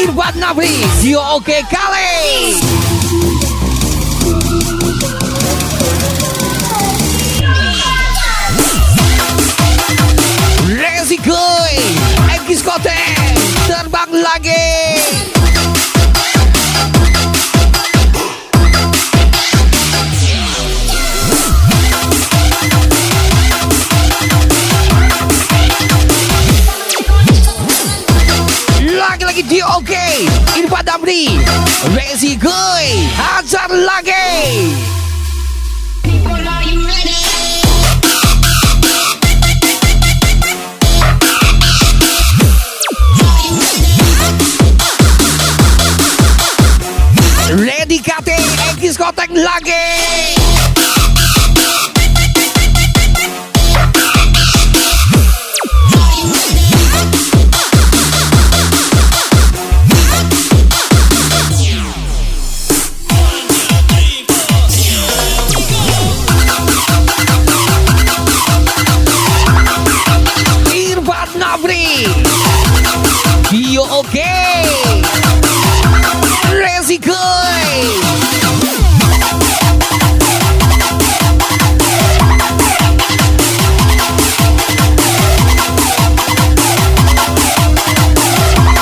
Irfan Nafri, Dio Oke Kale. Resikoy, Egis Kote, terbang lagi. Lagi-lagi di oke, Irfan Nafri, Resikoy, hajar lagi. Ready KT, Egis Kotek lagi. Irfan Nafri, Dio Oke, Resikoy.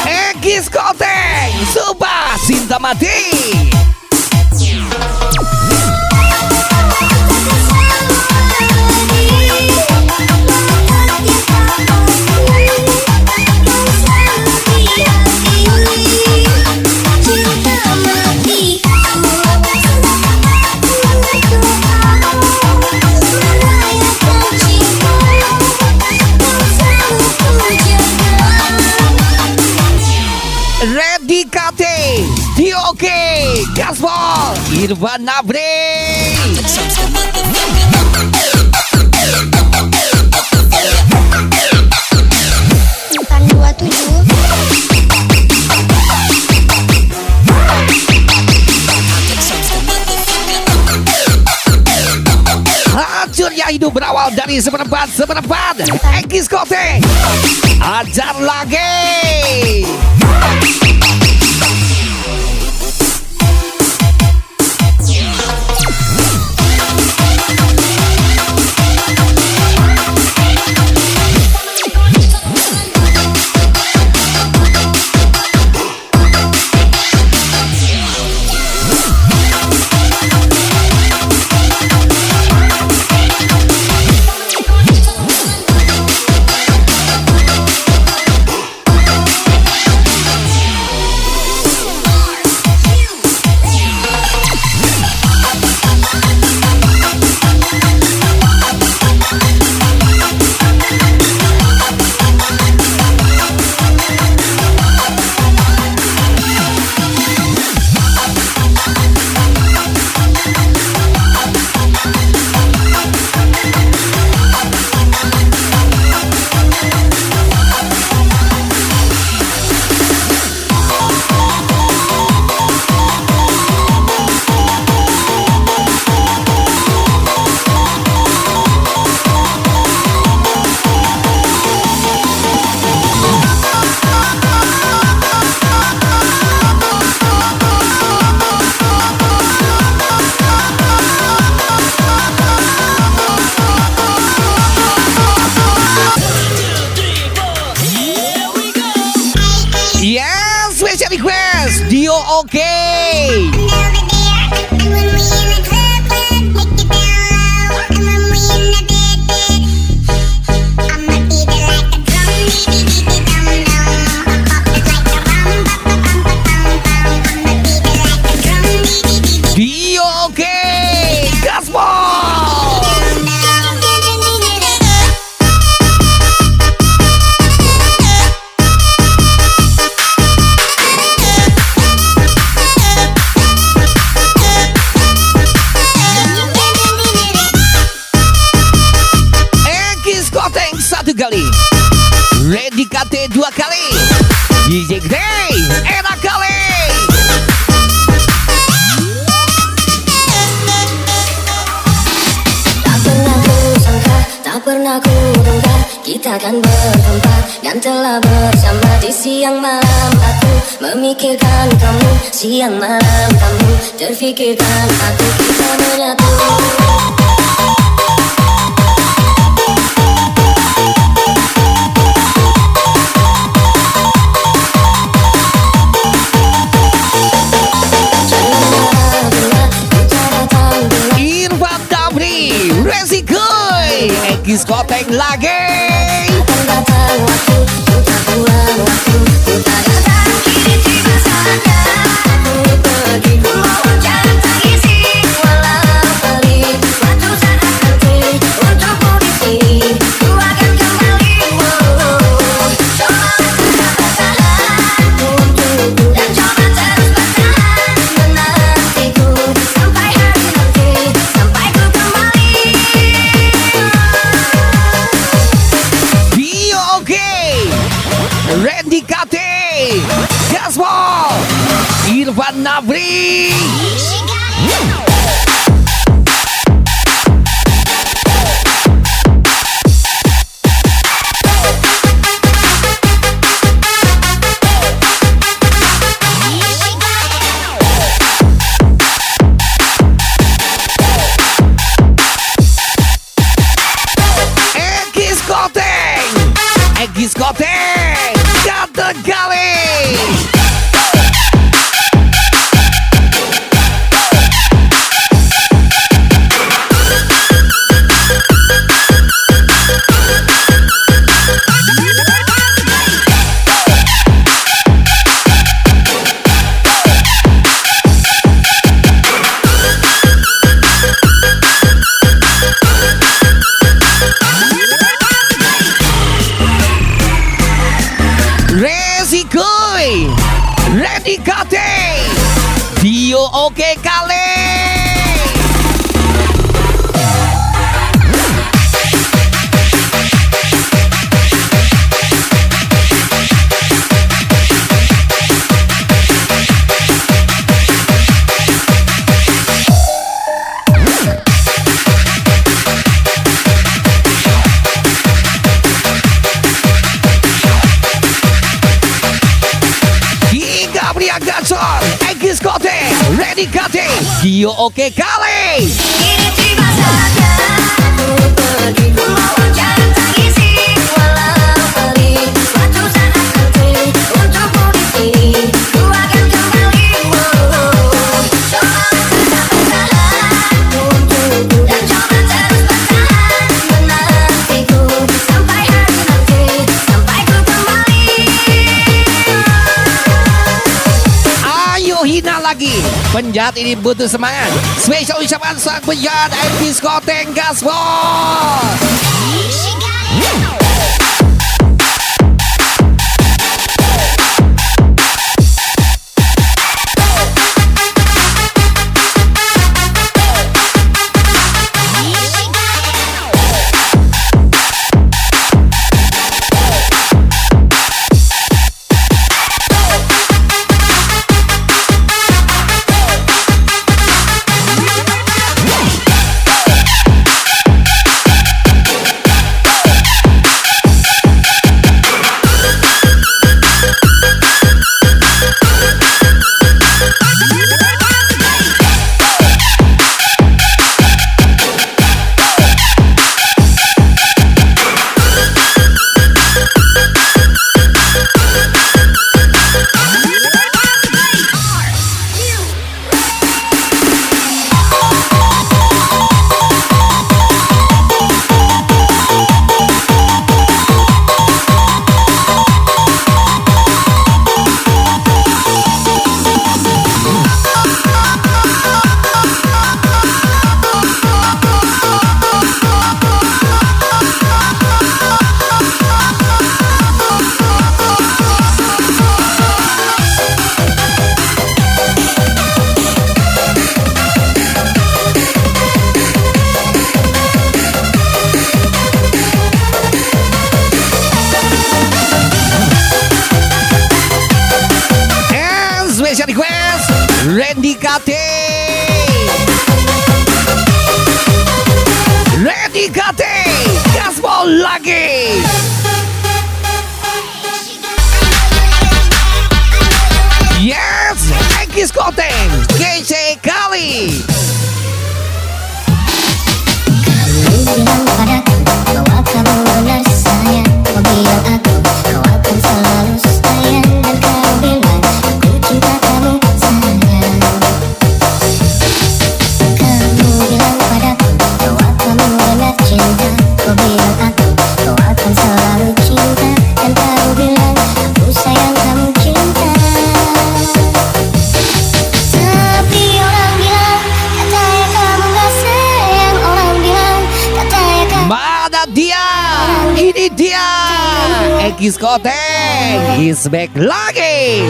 Egis Kotek, Sumpah Cinta Mati. Ready KT, Dio Oke, Gaspol, Irfan Nafri. 427. Hancurnya hidup berawal dari seperempat. Egis Kote, ajar lagi. Yes, Dio oke. Dio oke. Gaspol. Satu kali, Ready KT dua kali, DJ Gede enak kali. Tak pernah ku duga kita akan berjumpa dan telah bersama di siang malam. Aku memikirkan kamu, siang malam kamu terfikirkan aku, kita menyatu. Diskotek lagi. Akan datang waktu, kita pulang waktu, kita datang kini tiba saatnya. Aku pergi, ku mohon jangan tangisi, walau pelik suatu saat nanti untukmu di sini, ku akan kembali. Coba tetap bertahan untukku dan coba terus bertahan menantiku sampai hari nanti, sampai ku kembali. Randy KT, Gaspol, Irfan Nafri. Diskotek kata kali. Resikoi, Ready KT, Dio oke kali. Gacor, Diskotek, Ready KT, Dio oke kali. Kini tiba saatnya aku pergi, ku mohon jangan tangisi, walau pelik suatu saat nanti untukmu di sini, ku akan kembali. Coba tetap bertahan untukku dan coba terus bertahan menantiku sampai hari nanti, sampai ku kembali. Ayo hina lagi, penjahat ini butuh semangat. Spesial ucapan sang penjahat Diskotek Gaspol. Randy Kate. Randy Kate, gaspol lagi. Yes, Egis Koteng, GC kali. Bilang padaku bahwa kamu benar sayang. Kau bilang aku kau akan selalu sayang. Dan kau bilang aku cinta kamu sayang. Kamu bilang padaku bahwa kamu benar cinta. Kau bilang aku kau akan selalu cinta. Dan kau bilang aku sayang kamu cinta. Tapi orang bilang katanya kamu gak sayang. Orang bilang katanya kamu Mana dia? Ini dia. Egis Koteng is back lagi.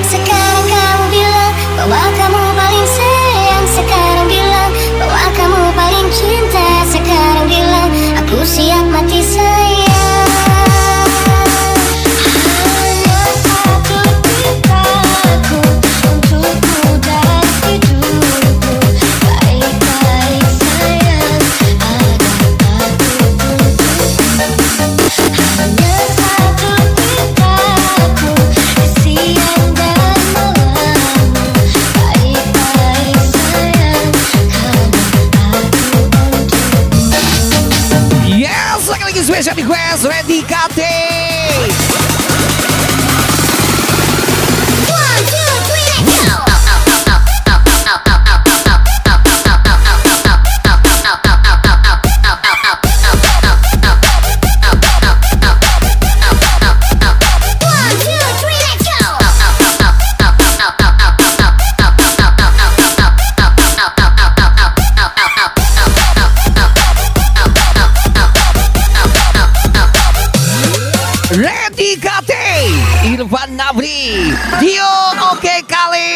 Sekarang kamu bilang bahwa kamu paling sayang. Sekarang bilang bahwa kamu paling cinta. Sekarang bilang aku siap mati sayang. Hanya satu cintaku untukmu dan hidupku. Baik-baik sayang, ada aku untukmu. Hanya satu cintaku di siang dan malam. Baik-baik sayang, karena aku untukmu. Yes, sekali lagi special request Randy Kate. 1, 2, 3, let's go. Randy Kate, Irfan Nafri, Dio oke kali.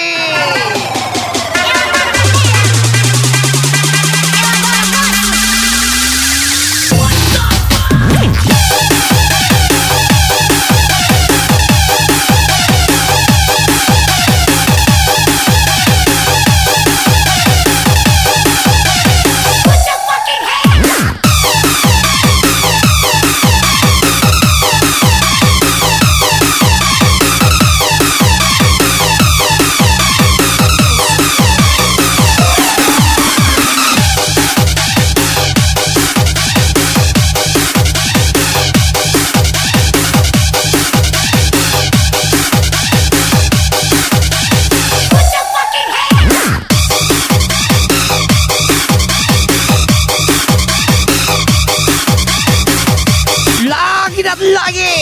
Lagi dan lagi,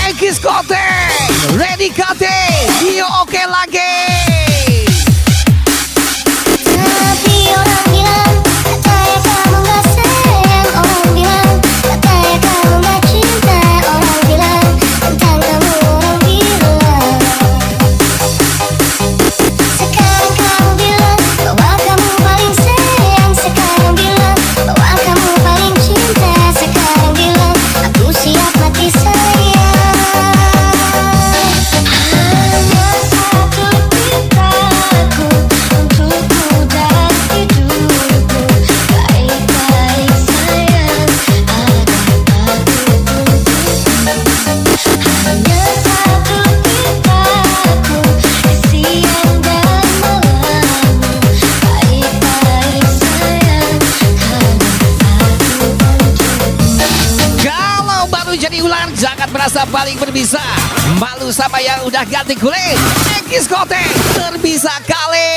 Egis Koteng, Randy Kate, Dio oke lagi. Tapi orang bilang katanya kamu gak sayang. Orang bilang katanya kamu gak cinta. Orang bilang tentang kamu orang bilang. Sekarang kamu bilang bahwa kamu paling sayang. Sekarang bilang bahwa kamu paling cinta. Sekarang bilang aku siap mati sayang. Hanya satu cintaku untukmu dan hidupku. Baik-baik sayang, ada aku untukmu. Hanya satu cintaku di siang dan malam. Baik-baik sayang, karena aku untukmu. Kalau baru jadi ular jangan merasa paling berbisa. Malu sama yang udah ganti kulit. Egis Koteng terbisa kali.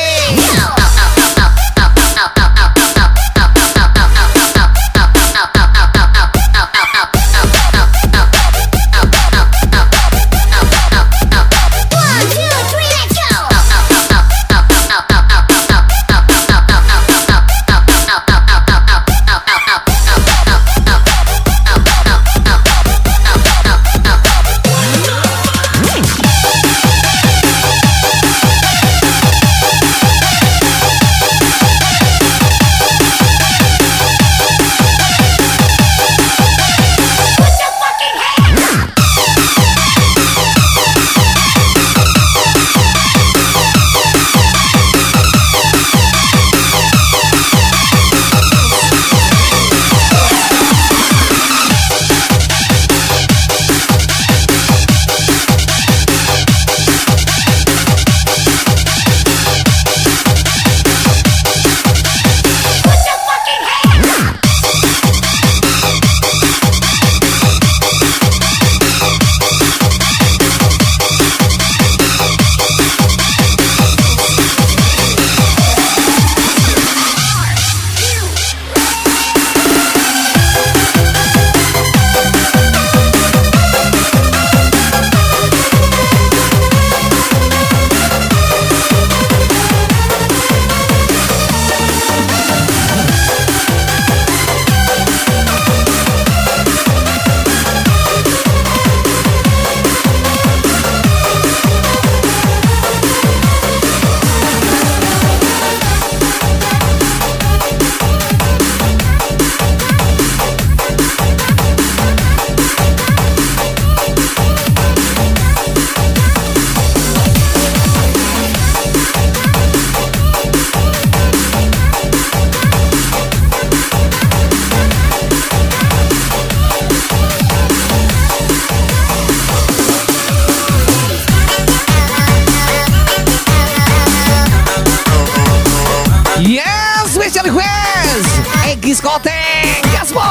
Egis Koteng Gaspol.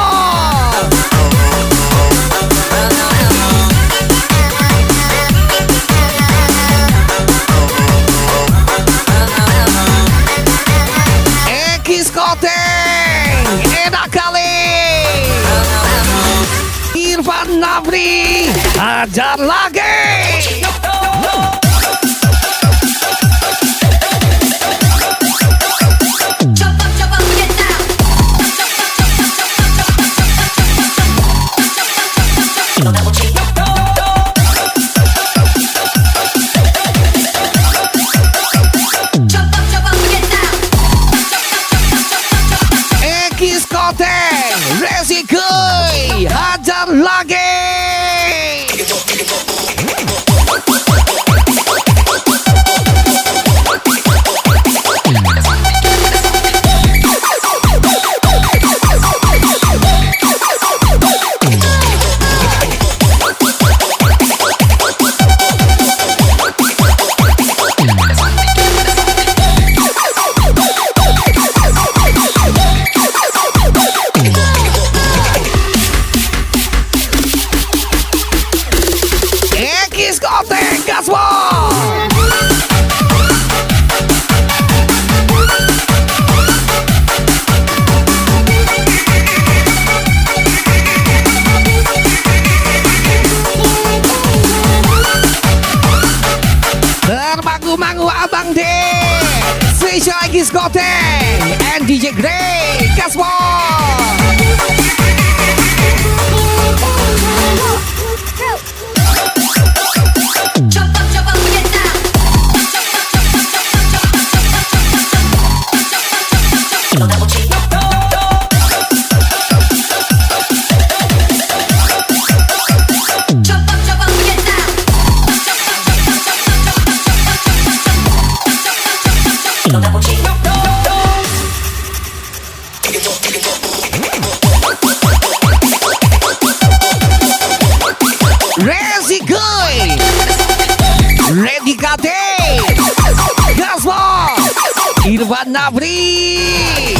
Egis Koteng enak kali. Irfan Nafri hajar lagi. Egis Koteng Resikuy hajar lagi. Egis Koteng Gaspol. Termangu-mangu Abang D. Spesial Egis Koteng and DJ Grey Gaspol. Resikuy Ready Kate Gaspol Irfan Nafri.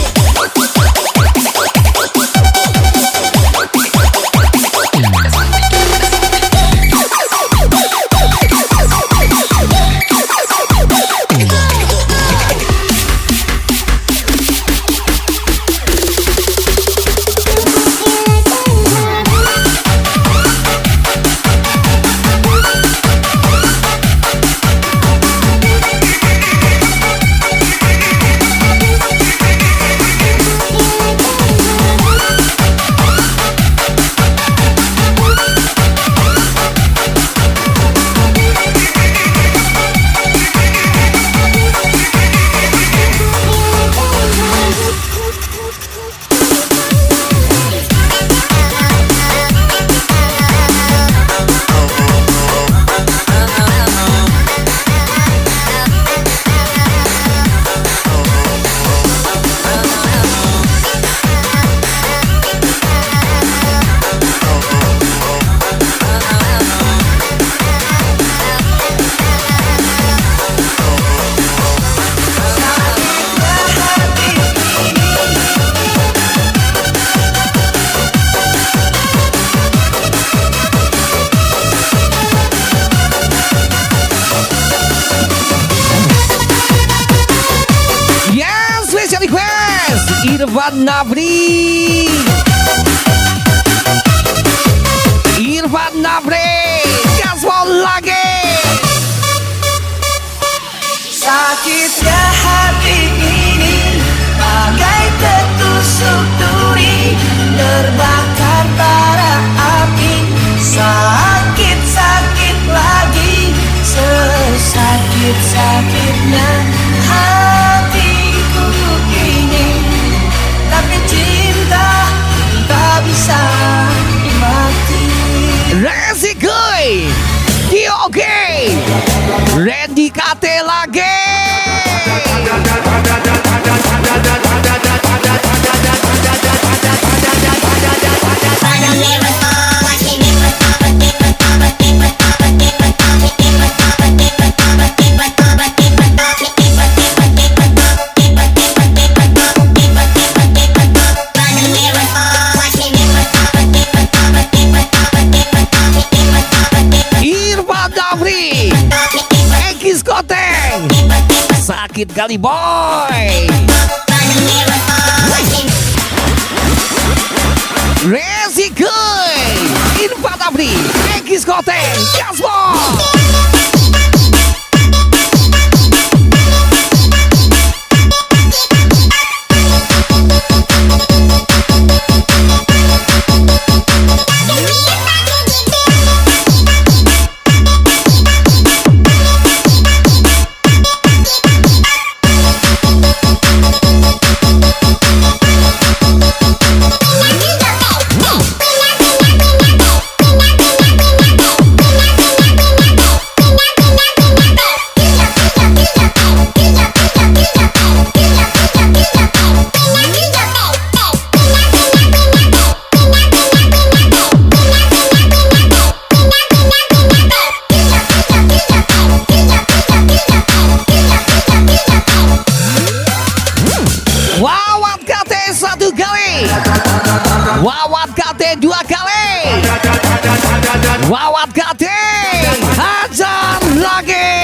Irfan Nafri. Irfan Nafri gaspol lagi. Sakitnya hati ini bagai tertusuk duri, terbakar bara api. Sakit-sakit lagi, sesakit-sakitnya hatiku ini. Tapi cinta tak bisa mati. Resikuy Dioge Randy Kate lagi. Bye. sakit kali boy. Resiko Infat Abdi Egis Koteng Gaspol. Wawat KT 1 kali, Wawat KT 2 kali, Wawat KT hajar lagi.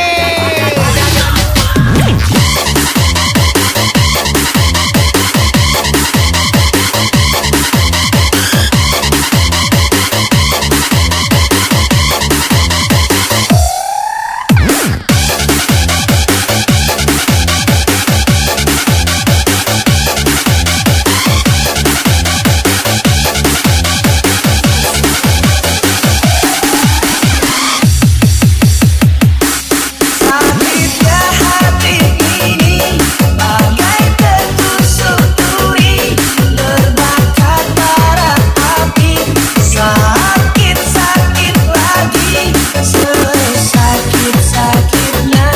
Sakitnya hati ini bagai tertusuk duri, terbakar bara api. Sakit-sakit lagi, sesakit-sakitnya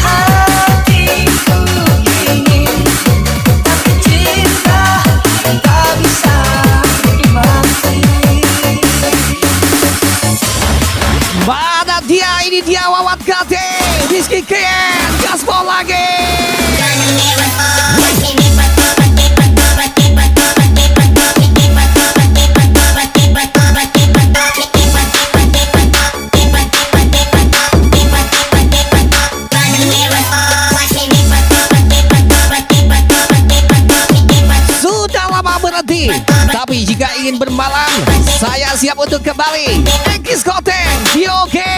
hatiku ini. Tapi cinta tak bisa mati. Mana dia? Ini dia Wawat KT Rizky Kian Gaspol lagi. Sudah lama berhenti, tapi jika ingin bermalam, saya siap untuk kembali. Egis Koteng Yoke.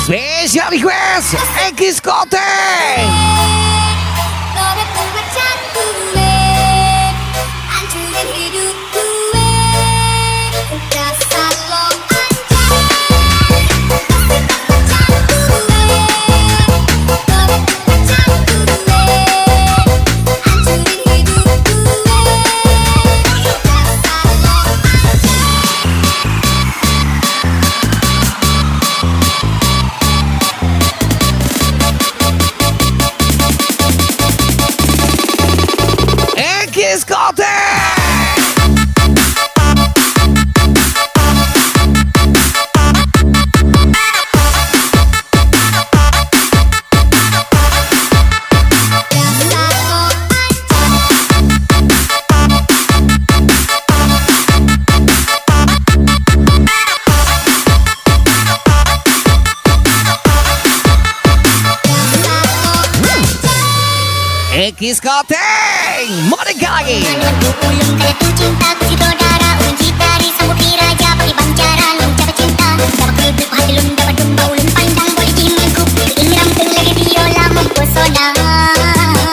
Special request Egis Koteng. 너를 보고 자꾸해 안주는 hidup gue dasar lo Ekis Koteng Monica lagi. Ulung kaya tu cinta ku si saudara ulun citari sambut di raja pakai pancaran ucap cinta dapat keruduk hati lun dapat domba ulun pandang boleh jimanku ini ramping lagi biola mempesona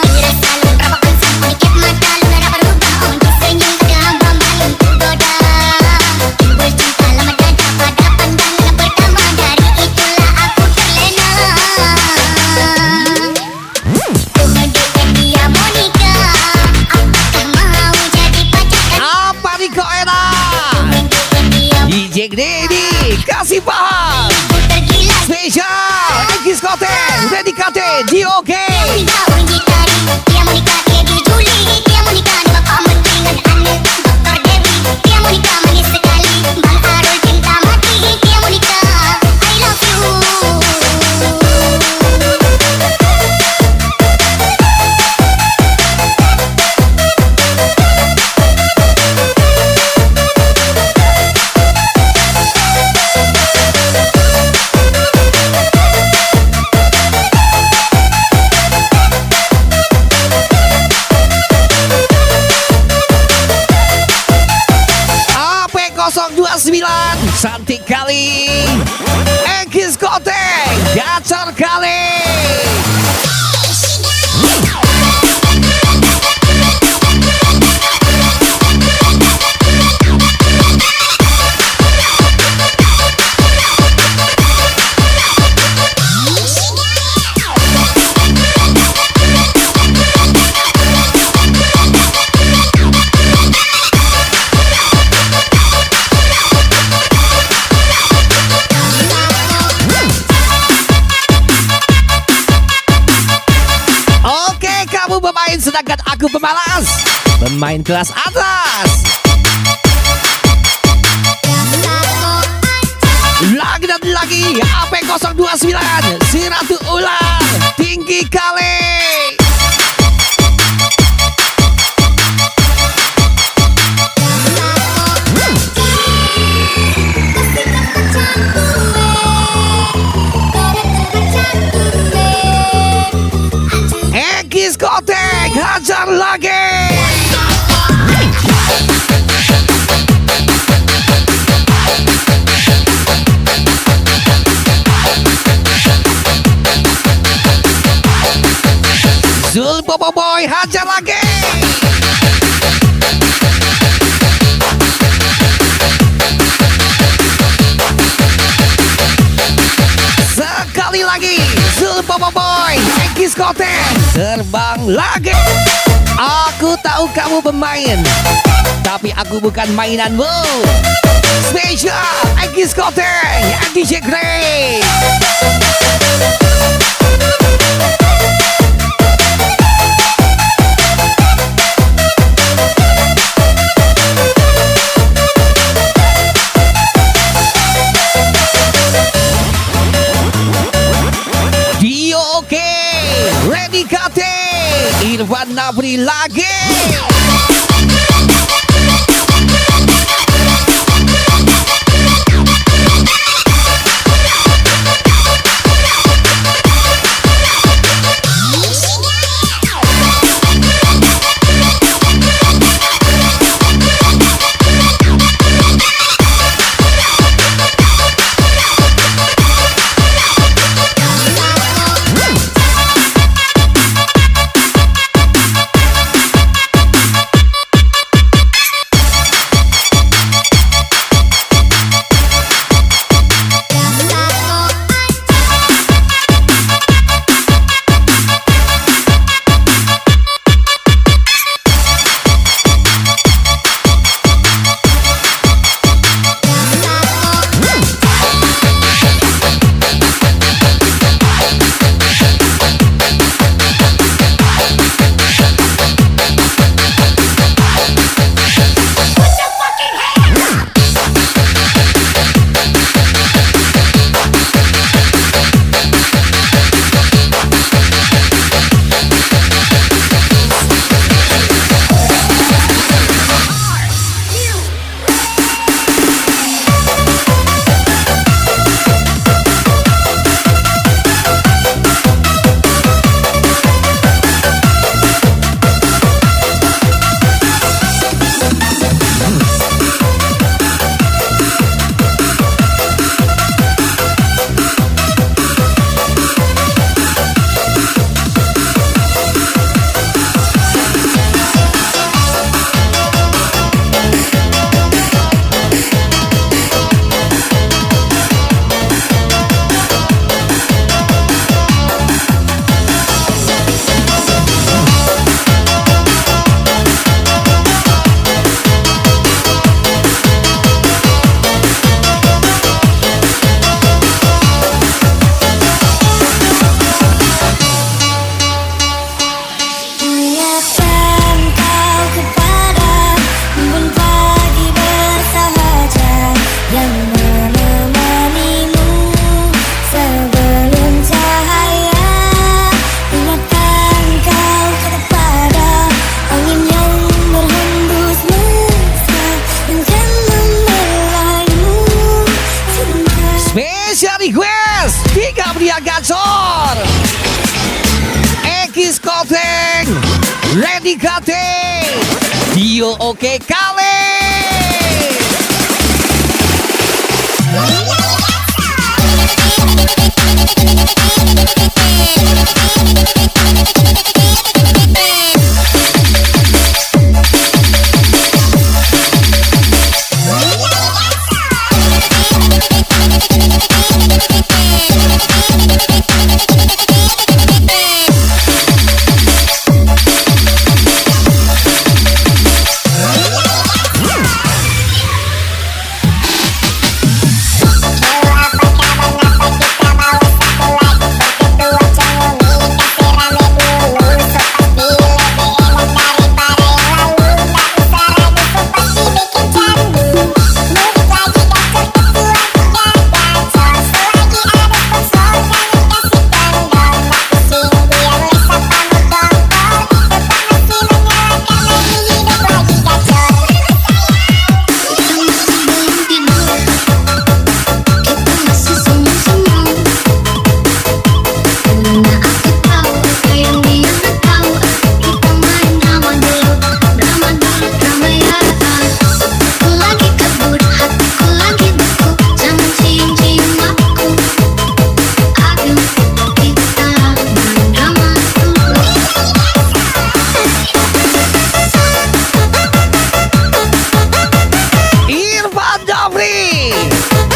ini rasa lun rapakan sampai ikat mata lun dapat berubah on senyum tergambar malum tergoda bercinta lama dada pada pandangan pertama dari itulah aku terlena. Kemudian dia Monica, apakah mau jadi pacar? Apa nih kok enak? Kemudian dia DJ Grady kasih paham. ku tergila. Spesial Ekis Koteng Dedikate DOK. Monica ulun gitari, dia Monica dia di Juli, dia Monica ni bapa menteri dengan anak Dr. Dewi, dia Monica manis sekali, Bang Arul cinta mati, dia Monica, I love you. AP029 cantik kali. Ekis Koteng gacor kali. Oke, kamu pemain sedangkan aku pemalas. Pemain kelas atas. Lagi dan lagi AP029 si Ratu Ular tinggi kali. Ekis Koteng hajar lagi. Zul Boboiboy hajar lagi. Sekali lagi Zul Boboiboy Ekis Koteng terbang lagi. Aku tahu kamu pemain, tapi aku bukan mainanmu. Spesial Ekis Koteng and DJ Grey. DOK Ready Kate Irfan Nabri lagi. Yes, 3 dia gacor. Ekis Koteng, Randy Kate, Dio oke kali.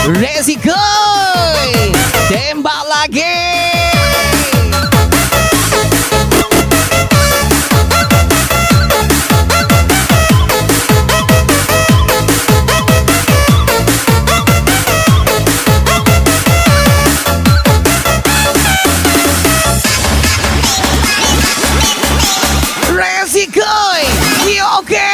Resiko tembak lagi. Resiko oke.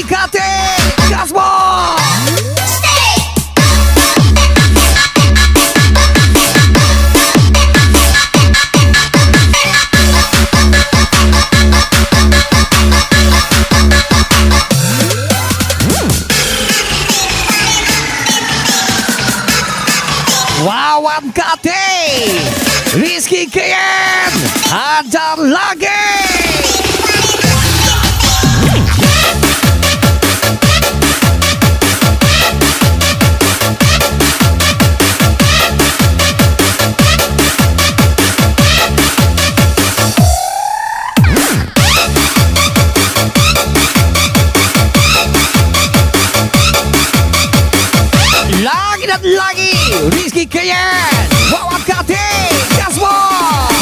Kate Gasbon. Wawan Kate Rizky Kian hajar lagi. Lagi Rizky Kian Wawan Kate Gasbon.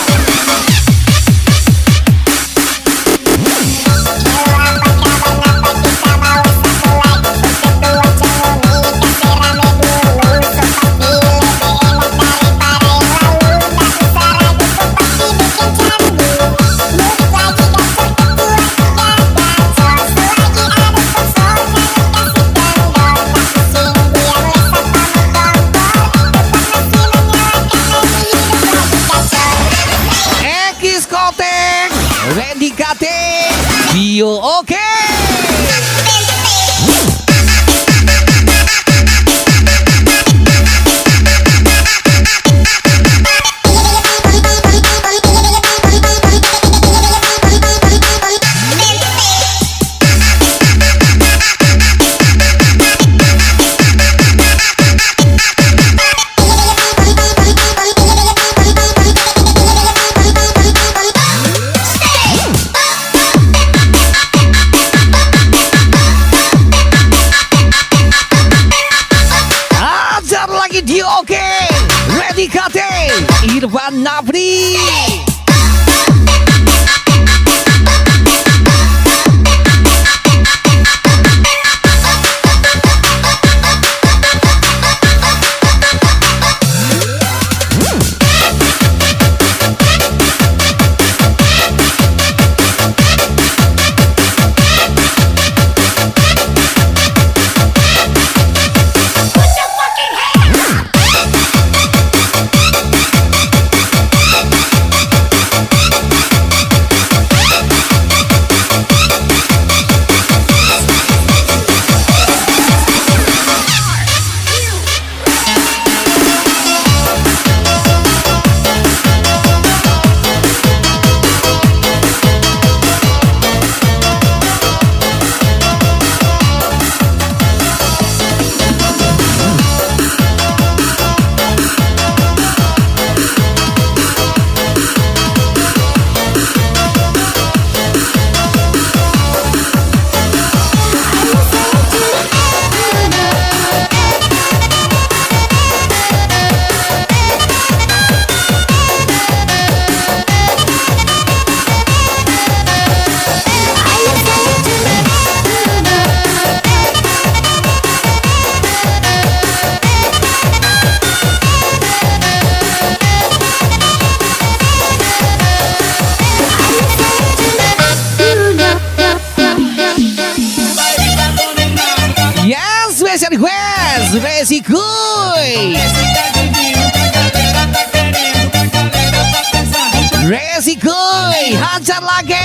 Randy Kate Dio oke. Special request Resikuy. Resikuy, hajar lagi.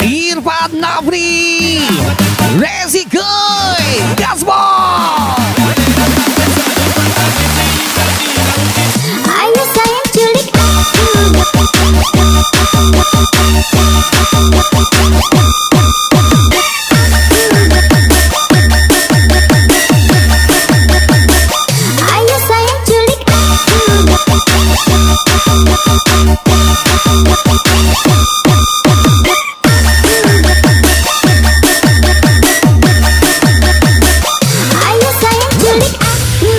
Irfan Nafri, Resikuy, Gaspol. Ayo sayang culik Ayo sayang culik Ayo sayang culik aku.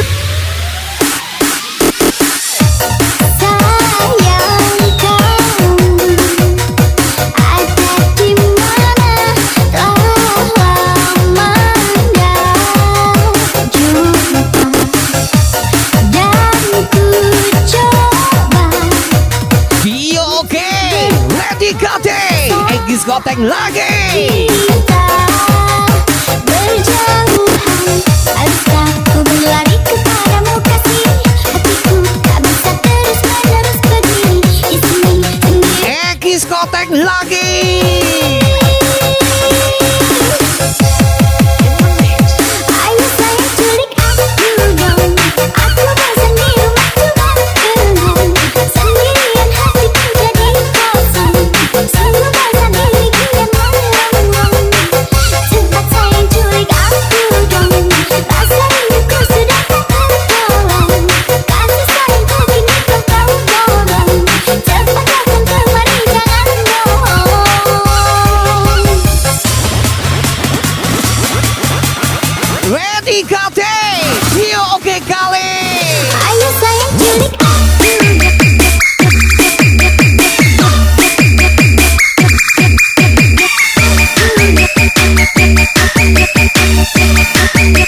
Sayang kamu ada di mana? Telah lama gak jumpa dan ku coba Bio oke, ready kate, Egis Goteng lagi. kita berjauhan. Haruskah ku berlari kepadamu kasih? Hatiku tak bisa terus menerus begini di sini sendiri. Egis Goteng lagi. Ayo sayang culik aku dong. Aku bosan di rumahku belakangan. Sendirian hatiku jadi kosong. Sungguh bosan diriku yang merenung. Cepat sayang culik aku dong. Rasa rinduku sudah tak tertolong. Kasih sayangku kini kau tahu dorong. Cepat datang kemari jangan bohong. Ready kate, Bio oke kali. Ayo sayang culik aku.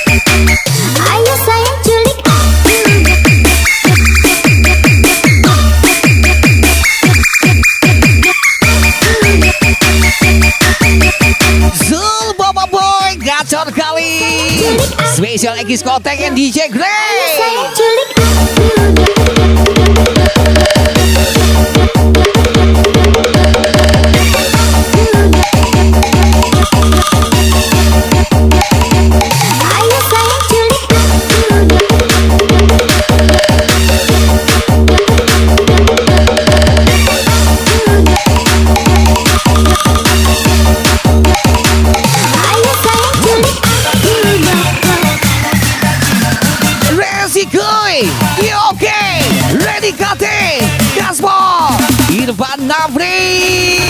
Ayo sayang culik aku. Zul Boba Boy, gacor kali. Special Egis Goteng and DJ Ayo Grey. sayang culik aku. Ayo sayang culik aku. Ayo sayang culik aku. Resikuy, Bio oke, ready kate, Gaspol, Irfan Nafri.